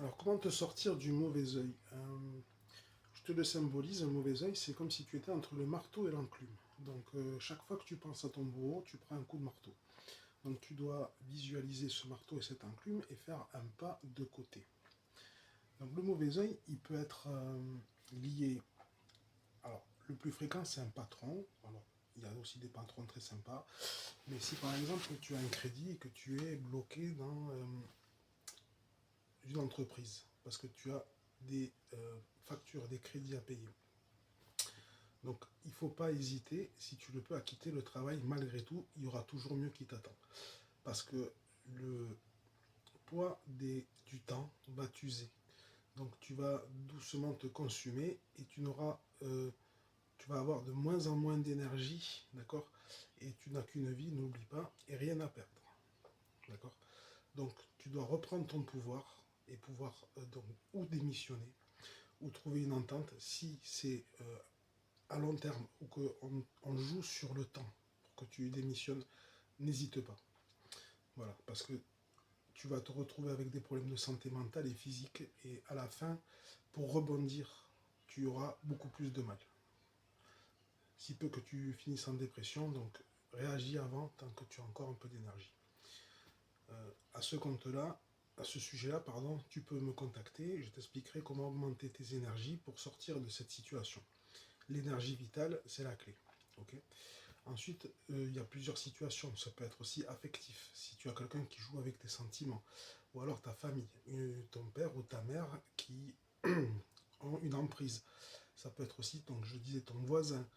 Alors, comment te sortir du mauvais œil? Je te le symbolise, un mauvais œil, c'est comme si tu étais entre le marteau et l'enclume. Donc, chaque fois que tu penses à ton bourreau, tu prends un coup de marteau. Donc, tu dois visualiser ce marteau et cette enclume et faire un pas de côté. Donc, le mauvais œil, il peut être lié. Alors, le plus fréquent, c'est un patron. Alors, il y a aussi des patrons très sympas. Mais si par exemple tu as un crédit et que tu es bloqué dans une entreprise parce que tu as des factures, des crédits à payer. Donc il ne faut pas hésiter, si tu le peux, à quitter le travail malgré tout, il y aura toujours mieux qui t'attend. Parce que le poids du temps va t'user. Donc tu vas doucement te consumer et tu vas avoir de moins en moins d'énergie, d'accord? Et tu n'as qu'une vie, n'oublie pas, et rien à perdre, d'accord? Donc tu dois reprendre ton pouvoir et pouvoir donc ou démissionner ou trouver une entente si c'est à long terme ou qu'on joue sur le temps pour que tu démissionnes, n'hésite pas. Voilà, parce que tu vas te retrouver avec des problèmes de santé mentale et physique et à la fin, pour rebondir, tu auras beaucoup plus de mal. Si peu que tu finisses en dépression, donc réagis avant tant que tu as encore un peu d'énergie. À ce compte-là, à ce sujet-là, pardon, tu peux me contacter, je t'expliquerai comment augmenter tes énergies pour sortir de cette situation. L'énergie vitale, c'est la clé. Okay. Ensuite, il y a plusieurs situations. Ça peut être aussi affectif. Si tu as quelqu'un qui joue avec tes sentiments, ou alors ta famille, ton père ou ta mère qui ont une emprise. Ça peut être aussi, donc je disais, ton voisin,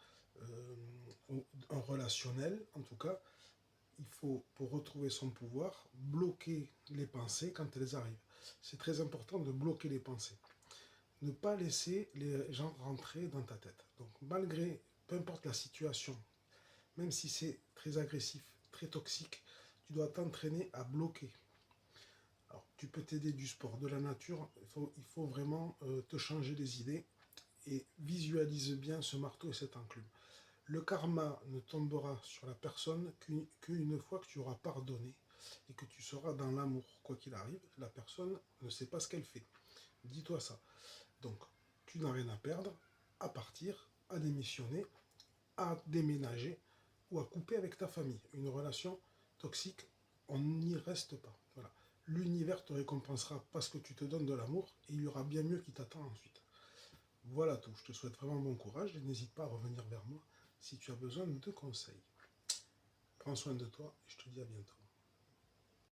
un relationnel, en tout cas. Il faut, pour retrouver son pouvoir, bloquer les pensées quand elles arrivent. C'est très important de bloquer les pensées. Ne pas laisser les gens rentrer dans ta tête. Donc, malgré, peu importe la situation, même si c'est très agressif, très toxique, tu dois t'entraîner à bloquer. Alors, tu peux t'aider du sport, de la nature, il faut vraiment te changer les idées et visualise bien ce marteau et cette enclume. Le karma ne tombera sur la personne qu'une fois que tu auras pardonné et que tu seras dans l'amour. Quoi qu'il arrive, la personne ne sait pas ce qu'elle fait. Dis-toi ça. Donc, tu n'as rien à perdre, à partir, à démissionner, à déménager ou à couper avec ta famille. Une relation toxique, on n'y reste pas. Voilà. L'univers te récompensera parce que tu te donnes de l'amour et il y aura bien mieux qui t'attend ensuite. Voilà tout. Je te souhaite vraiment bon courage et n'hésite pas à revenir vers moi si tu as besoin de conseils. Prends soin de toi et je te dis à bientôt.